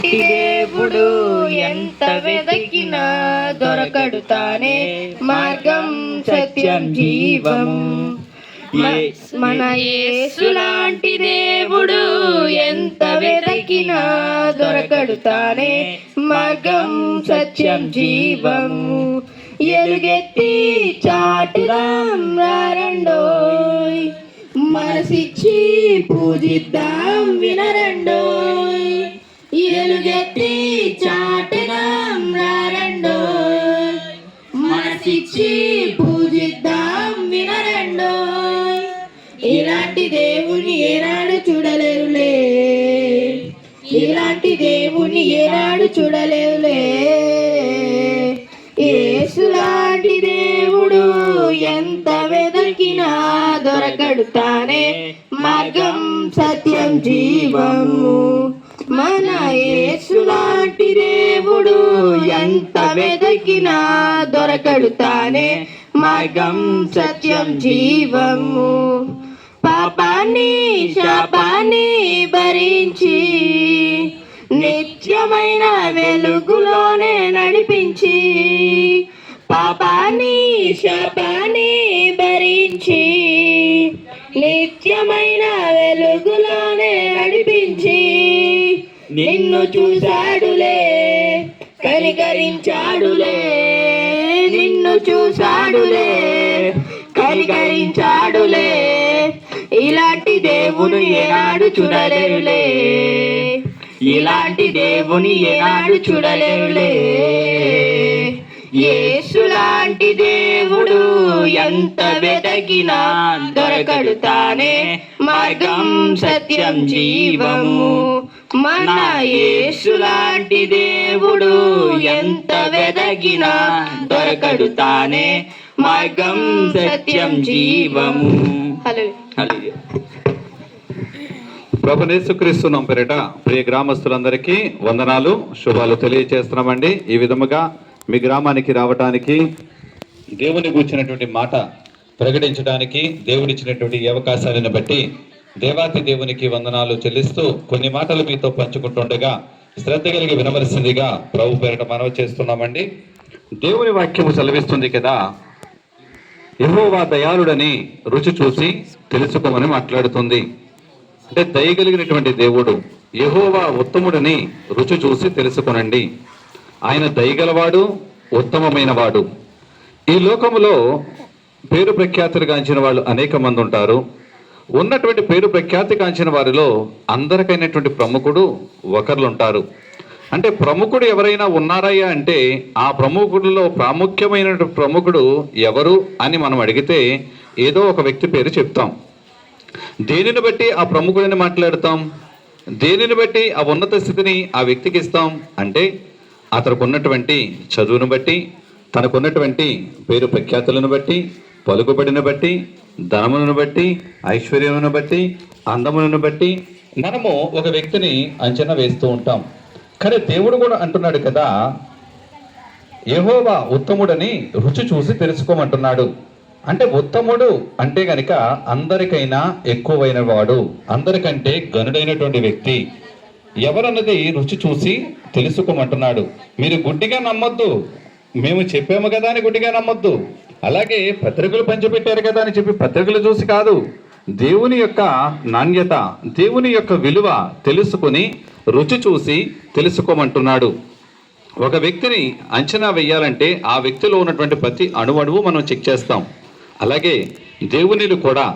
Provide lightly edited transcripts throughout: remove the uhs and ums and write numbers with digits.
యేసులాంటి దేవుడు ఎంత వెదకినా దొరకడు తానే మార్గం సత్యం జీవము. మన యేసులాంటి దేవుడు ఎంత వెదకినా దొరకడు తానే మార్గం సత్యం జీవము. ఎలుగెత్తి చాటుదాం రండోయ్, మనసిచ్చి పూజిద్దాం వినరండోయ్. ఎలుగెత్తి చాటుదాం రండోయ్, మనసిచ్చి పూజిద్దాం వినరండోయ్. ఇలాంటి దేవుని ఏనాడు చూడలేరులే, ఇలాంటి దేవుని ఏనాడు చూడలేరులే. యేసులాంటి దేవుడు ఎంత వెదకినా దొరకడు తానే మార్గం సత్యం జీవము. మన యేసులాంటి దేవుడు ఎంత వెదకినా దొరకడు తానే మార్గం సత్యం జీవము. పాపాన్ని శాపాన్ని భరించి నిత్యమైన వెలుగులోనే నడిపించి, పాపాన్ని శాపాన్ని భరించి నిత్యమైన వెలుగులోనే నడిపించి, నిన్ను చూశాడులే కనికరించాడులే, నిన్ను చూశాడులే కనికరించాడులే. ఇలాంటి దేవుని ఏనాడు చూడలేరులే, ఇలాంటి దేవుని ఏనాడు చూడలేరులే. యేసులాంటి దేవుడు ఎంత వెదకినా దొరకడు తానే మార్గం సత్యం జీవము. మన యేసులాంటి దేవుడు ఎంత వెదకినా దొరకడు తానే మార్గం సత్యం జీవము. హల్లెలూయా. ప్రభువైన యేసుక్రీస్తు నామమున పేరిట ప్రియ గ్రామస్తులందరికీ వందనాలు శుభాలు తెలియజేస్తున్నామండి. ఈ విధముగా మీ గ్రామానికి రావటానికి, దేవుని గూర్చినటువంటి మాట ప్రకటించడానికి దేవుడిచ్చినటువంటి ఈ అవకాశాలను బట్టి దేవాతి దేవునికి వందనాలు చెల్లిస్తూ కొన్ని మాటలు మీతో పంచుకుంటుండగా శ్రద్ధ కలిగి వినవలసిందిగా ప్రభు పేరిట మనవి చేస్తున్నామండి. దేవుని వాక్యము సెలవిస్తుంది కదా, యెహోవా దయాళుడని రుచి చూసి తెలుసుకోమని మాట్లాడుతుంది. అంటే దయగలిగినటువంటి దేవుడు యెహోవా ఉత్తముడని రుచి చూసి తెలుసుకొనండి. ఆయన దయగలవాడు, ఉత్తమమైన వాడు. ఈ లోకములో పేరు ప్రఖ్యాతులు గాంచిన వాళ్ళు అనేక మంది ఉంటారు. ఉన్నటువంటి పేరు ప్రఖ్యాతి గాంచిన వారిలో అందరికైనటువంటి ప్రముఖుడు ఒకరు ఉంటారు. అంటే ప్రముఖుడు ఎవరైనా ఉన్నారయ్యా అంటే ఆ ప్రముఖుడిలో ప్రాముఖ్యమైన ప్రముఖుడు ఎవరు అని మనం అడిగితే ఏదో ఒక వ్యక్తి పేరు చెప్తాం. దేనిని బట్టి ఆ ప్రముఖుడిని మాట్లాడతాం, దేనిని బట్టి ఆ ఉన్నత స్థితిని ఆ వ్యక్తికి ఇస్తాం అంటే అతనికి ఉన్నటువంటి చదువును బట్టి, తనకున్నటువంటి పేరు ప్రఖ్యాతులను బట్టి, పలుకుబడిని బట్టి, ధనమును బట్టి, ఐశ్వర్యమును బట్టి, అందమును బట్టి మనము ఒక వ్యక్తిని అంచనా వేస్తూ ఉంటాం. కానీ దేవుడు కూడా అంటున్నాడు కదా, యెహోవా ఉత్తముడని రుచి చూసి తెలుసుకోమంటున్నాడు. అంటే ఉత్తముడు అంటే గనక అందరికైనా ఎక్కువైన వాడు, అందరికంటే గనుడైనటువంటి వ్యక్తి ఎవరన్నది రుచి చూసి తెలుసుకోమంటున్నాడు. మీరు గుడ్డిగా నమ్మొద్దు, మేము చెప్పాము కదా అని గుడ్డిగా నమ్మొద్దు. అలాగే పత్రికలు పంచిపెట్టారు కదా అని చెప్పి పత్రికలు చూసి కాదు, దేవుని యొక్క నాణ్యత, దేవుని యొక్క విలువ తెలుసుకొని రుచి చూసి తెలుసుకోమంటున్నాడు. ఒక వ్యక్తిని అంచనా వేయాలంటే ఆ వ్యక్తిలో ఉన్నటువంటి ప్రతి అణువణువు మనం చెక్ చేస్తాం. అలాగే దేవునిలు కూడా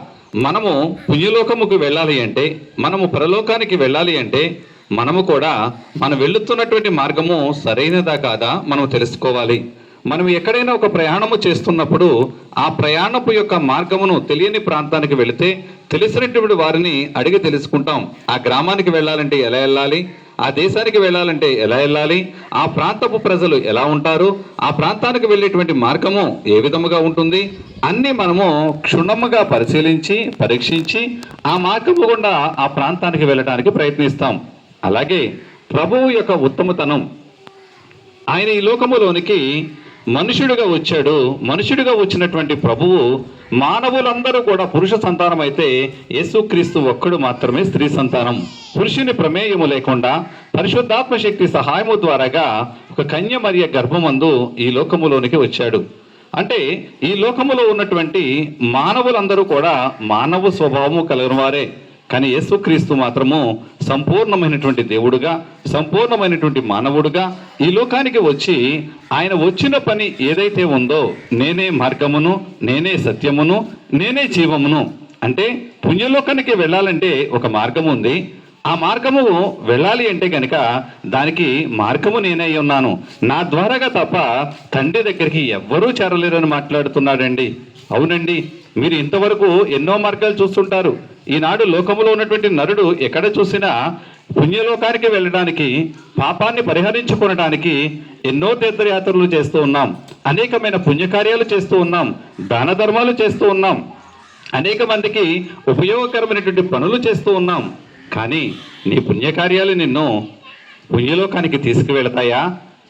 మనము పుణ్యలోకముకు వెళ్ళాలి అంటే, మనము పరలోకానికి వెళ్ళాలి అంటే మనము కూడా మనం వెళుతున్నటువంటి మార్గము సరైనదా కాదా మనం తెలుసుకోవాలి. మనం ఎక్కడైనా ఒక ప్రయాణము చేస్తున్నప్పుడు ఆ ప్రయాణపు యొక్క మార్గమును తెలియని ప్రాంతానికి వెళితే తెలిసినటువంటి వారిని అడిగి తెలుసుకుంటాం. ఆ గ్రామానికి వెళ్ళాలంటే ఎలా వెళ్ళాలి, ఆ దేశానికి వెళ్ళాలంటే ఎలా వెళ్ళాలి, ఆ ప్రాంతపు ప్రజలు ఎలా ఉంటారు, ఆ ప్రాంతానికి వెళ్ళేటువంటి మార్గము ఏ విధముగా ఉంటుంది అన్నీ మనము క్షుణ్ణముగా పరిశీలించి పరీక్షించి ఆ మార్గము గుండా ఆ ప్రాంతానికి వెళ్ళడానికి ప్రయత్నిస్తాం. అలాగే ప్రభువు యొక్క ఉత్తమతనం, ఆయన ఈ లోకములోనికి మనుషుడిగా వచ్చాడు. మనుషుడిగా వచ్చినటువంటి ప్రభువు మానవులందరూ కూడా పురుష సంతానం అయితే యేసుక్రీస్తు ఒక్కడు మాత్రమే స్త్రీ సంతానం. పురుషుని ప్రమేయము లేకుండా పరిశుద్ధాత్మ శక్తి సహాయము ద్వారాగా ఒక కన్య మరియ గర్భమందు ఈ లోకములోనికి వచ్చాడు. అంటే ఈ లోకములో ఉన్నటువంటి మానవులందరూ కూడా మానవ స్వభావము కలిగిన వారే. కానీ యేసుక్రీస్తు మాత్రము సంపూర్ణమైనటువంటి దేవుడుగా, సంపూర్ణమైనటువంటి మానవుడుగా ఈ లోకానికి వచ్చి ఆయన వచ్చిన పని ఏదైతే ఉందో, నేనే మార్గమును, నేనే సత్యమును, నేనే జీవమును. అంటే పుణ్యలోకానికి వెళ్ళాలంటే ఒక మార్గం ఉంది. ఆ మార్గము వెళ్ళాలి అంటే కనుక దానికి మార్గము నేనే ఉన్నాను, నా ద్వారాగా తప్ప తండ్రి దగ్గరికి ఎవ్వరూ చేరలేరని మాట్లాడుతున్నాడండి. అవునండి, మీరు ఇంతవరకు ఎన్నో మార్గాలు చూస్తుంటారు. ఈనాడు లోకములో ఉన్నటువంటి నరుడు ఎక్కడ చూసినా పుణ్యలోకానికి వెళ్ళడానికి, పాపాన్ని పరిహరించుకోవడానికి ఎన్నో తీర్థయాత్రలు చేస్తూ ఉన్నాం, అనేకమైన పుణ్యకార్యాలు చేస్తూ ఉన్నాం, దాన ధర్మాలు చేస్తూ ఉన్నాం, అనేక మందికి ఉపయోగకరమైనటువంటి పనులు చేస్తూ ఉన్నాం. కానీ నీ పుణ్యకార్యాలు నిన్ను పుణ్యలోకానికి తీసుకువెళతాయా?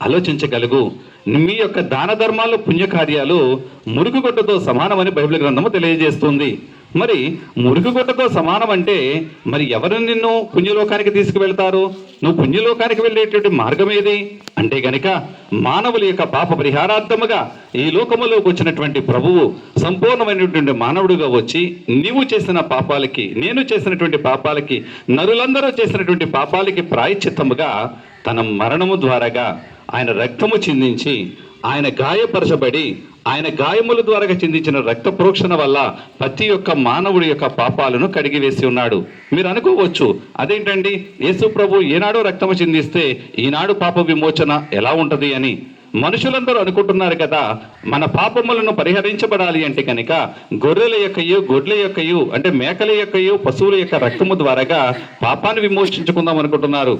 ఆలోచించగలుగు. మీ యొక్క దాన ధర్మాలు, పుణ్యకార్యాలు మురుగుగొడ్డతో సమానమని బైబిల్ గ్రంథము తెలియజేస్తుంది. మరి మురుగుగొడ్డతో సమానం అంటే మరి ఎవరు నిన్ను పుణ్యలోకానికి తీసుకువెళ్తారు? నువ్వు పుణ్యలోకానికి వెళ్ళేటువంటి మార్గం ఏది అంటే గనుక మానవుల యొక్క పాప పరిహారార్థముగా ఈ లోకములోకి వచ్చినటువంటి ప్రభువు సంపూర్ణమైనటువంటి మానవుడిగా వచ్చి నీవు చేసిన పాపాలకి, నేను చేసినటువంటి పాపాలకి, నరులందరూ చేసినటువంటి పాపాలకి ప్రాయశ్చిత్తముగా తన మరణము ద్వారాగా ఆయన రక్తము చిందించి, ఆయన గాయపరచబడి, ఆయన గాయముల ద్వారా చిందించిన రక్త ప్రోక్షణ వల్ల ప్రతి ఒక్క మానవుడి యొక్క పాపాలను కడిగివేసి ఉన్నాడు. మీరు అనుకోవచ్చు, అదేంటండి యేసు ప్రభు ఏనాడో రక్తము చిందిస్తే ఈనాడు పాప విమోచన ఎలా ఉంటది అని. మనుషులందరూ అనుకుంటున్నారు కదా, మన పాపములను పరిహరించబడాలి అంటే కనుక గొర్రెల యొక్కయు, గొడ్ల యొక్కయు, అంటే మేకల యొక్కయు, పశువుల యొక్క రక్తము ద్వారాగా పాపాన్ని విమోచించుకుందాం అనుకుంటున్నారు.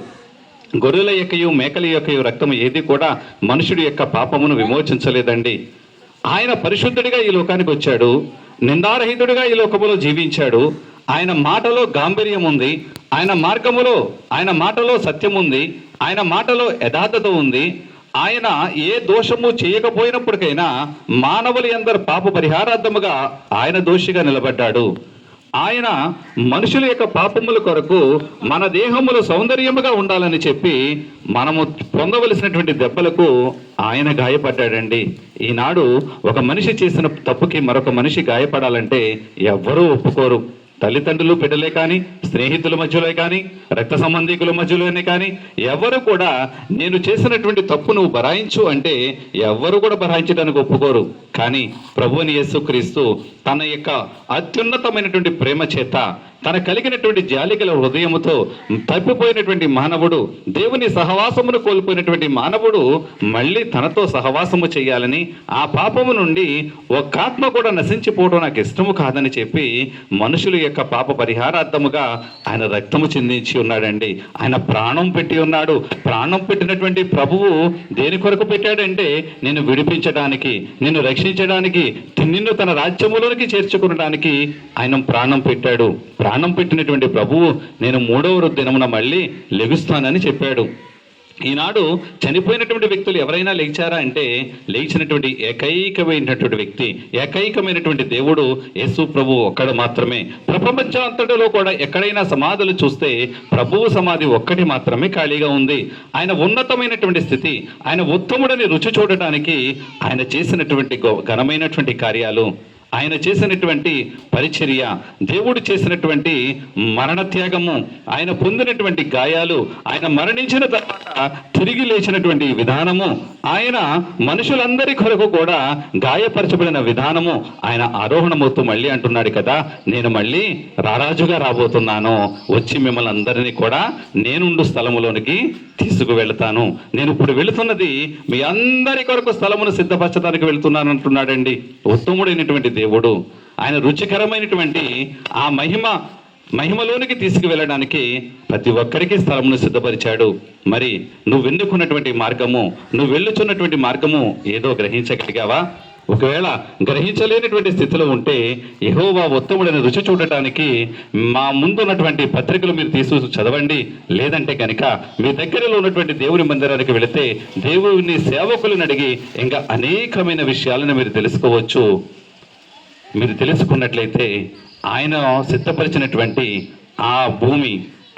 గొర్రెల యొక్కయు, మేకల యొక్కయు రక్తము ఏది కూడా మనుషుడి యొక్క పాపమును విమోచించలేదండి. ఆయన పరిశుద్ధుడిగా ఈ లోకానికి వచ్చాడు, నిందారహితుడిగా ఈ లోకములో జీవించాడు. ఆయన మాటలో గాంభీర్యం ఉంది, ఆయన మాటలో సత్యం ఉంది, ఆయన మాటలో యథార్థత ఉంది. ఆయన ఏ దోషము చేయకపోయినప్పటికైనా మానవుల అందరి పాప పరిహారార్థముగా ఆయన దోషిగా నిలబడ్డాడు. ఆయన మనుషుల యొక్క పాపముల కొరకు మన దేహములు సౌందర్యముగా ఉండాలని చెప్పి మనము పొందవలసినటువంటి దెబ్బలకు ఆయన గాయపడ్డాడండి. ఈనాడు ఒక మనిషి చేసిన తప్పుకి మరొక మనిషి గాయపడాలంటే ఎవ్వరూ ఒప్పుకోరు. తల్లిదండ్రులు బిడ్డలే కానీ, స్నేహితుల మధ్యలో కానీ, రక్త సంబంధికుల మధ్యలోనే కానీ ఎవరు కూడా నేను చేసినటువంటి తప్పు నువ్వు భరాయించు అంటే ఎవ్వరు కూడా భరాయించడానికి ఒప్పుకోరు. కానీ ప్రభువుని యేసుక్రీస్తు తన యొక్క అత్యున్నతమైనటువంటి ప్రేమ చేత, తన కలిగినటువంటి జాలిగల హృదయముతో తప్పిపోయినటువంటి మానవుడు, దేవుని సహవాసమును కోల్పోయినటువంటి మానవుడు మళ్ళీ తనతో సహవాసము చేయాలని, ఆ పాపము నుండి ఒక ఆత్మ కూడా నశించిపోవడం నాకు ఇష్టము కాదని చెప్పి మనుషుల యొక్క పాప పరిహారార్థముగా ఆయన రక్తము చిందించి ఉన్నాడండి. ఆయన ప్రాణం పెట్టి ఉన్నాడు. ప్రాణం పెట్టినటువంటి ప్రభువు దేని కొరకు పెట్టాడంటే నిన్ను విడిపించడానికి, నిన్ను రక్షించడానికి, నిన్ను తన రాజ్యములోనికి చేర్చుకునడానికి ఆయన ప్రాణం పెట్టాడు. ప్రాణం పెట్టినటువంటి ప్రభువు నేను 3వ దినమున మళ్ళీ లెగుస్తానని చెప్పాడు. ఈనాడు చనిపోయినటువంటి వ్యక్తులు ఎవరైనా లేచారా అంటే లేచినటువంటి ఏకైకమైనటువంటి వ్యక్తి, ఏకైకమైనటువంటి దేవుడు యేసు ప్రభువు ఒక్కడు మాత్రమే. ప్రపంచం అంతటిలో కూడా ఎక్కడైనా సమాధులు చూస్తే ప్రభువు సమాధి ఒక్కటి మాత్రమే ఖాళీగా ఉంది. ఆయన ఉన్నతమైనటువంటి స్థితి, ఆయన ఉత్తముడని రుచి చూడటానికి ఆయన చేసినటువంటి ఘనమైనటువంటి కార్యాలు, ఆయన చేసినటువంటి పరిచర్య, దేవుడు చేసినటువంటి మరణ త్యాగము, ఆయన పొందినటువంటి గాయాలు, ఆయన మరణించిన తర్వాత తిరిగి లేచినటువంటి విధానము, ఆయన మనుషులందరి కొరకు కూడా గాయపరచబడిన విధానము, ఆయన ఆరోహణమవుతూ మళ్ళీ అంటున్నాడు కదా, నేను మళ్ళీ రారాజుగా రాబోతున్నాను, వచ్చి మిమ్మల్ని అందరినీ కూడా నేనుండు స్థలములోనికి తీసుకువెళ్తాను. నేను ఇప్పుడు వెళుతున్నది మీ అందరి కొరకు స్థలమును సిద్ధపరచడానికి వెళ్తున్నాను అంటున్నాడండి. ఉత్తముడైనటువంటి దేవుడు ఆయన రుచికరమైనటువంటి ఆ మహిమలోనికి తీసుకువెళ్ళడానికి ప్రతి ఒక్కరికి స్థలమును సిద్ధపరిచాడు. మరి నువ్వు ఎన్నుకున్నటువంటి మార్గము, నువ్వు వెళ్ళుచున్నటువంటి మార్గము ఏదో గ్రహించగలిగావా? ఒకవేళ గ్రహించలేనటువంటి స్థితిలో ఉంటే యెహోవా ఉత్తముడని రుచి చూడటానికి మా ముందున్నటువంటి పత్రికలు మీరు తీసుకు చదవండి. లేదంటే కనుక మీ దగ్గరలో ఉన్నటువంటి దేవుని మందిరానికి వెళితే దేవుని సేవకులను అడిగి ఇంకా అనేకమైన విషయాలను మీరు తెలుసుకోవచ్చు. మీరు తెలుసుకున్నట్లయితే ఆయన సిద్ధపరిచినటువంటి ఆ భూమి,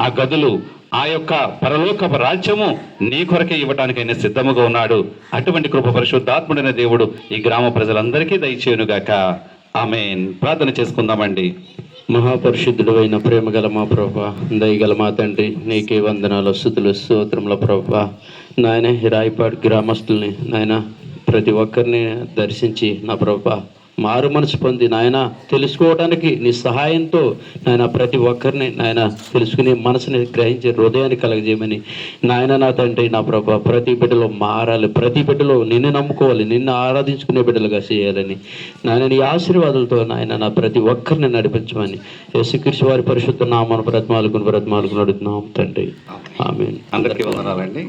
ఆ గదులు, ఆ యొక్క పరలోకపు రాజ్యము నీ కొరకే ఇవ్వటానికి ఆయన సిద్ధముగా ఉన్నాడు. అటువంటి కృప పరిశుద్ధాత్ముడైన దేవుడు ఈ గ్రామ ప్రజలందరికీ దయచేయునుగాక. ఆమేన్. ప్రార్థన చేసుకుందామండి. మహాపరిశుద్ధుడు అయిన ప్రేమ గల మా ప్రభా, దయగల మా తండ్రి, నీకే వందనాలు, స్తుతులు, స్తోత్రముల ప్రభా. నాయన ఈ రాయపాడు గ్రామస్తుల్ని నాయన ప్రతి ఒక్కరిని దర్శించి నా ప్రభా మారు మనసు పొంది నాయన తెలుసుకోవడానికి నీ సహాయంతో నాయన ప్రతి ఒక్కరిని నాయన తెలుసుకునే మనసుని గ్రహించే హృదయాన్ని కలగజేయమని నాయన నా తండ్రి నా ప్రభా ప్రతి బిడ్డలో మారాలి, ప్రతి బిడ్డలో నిన్ను నమ్ముకోవాలి, నిన్ను ఆరాధించుకునే బిడ్డలుగా చేయాలని నాయన నీ ఆశీర్వాదాలతో నాయన నా ప్రతి ఒక్కరిని నడిపించమని యేసుక్రీస్తు వారి పరిశుద్ధ నామమున బ్రతిమాలుకుని అడుగుతున్నాం తండ్రి. ఆమేన్. అందరికీ వందనాలండి.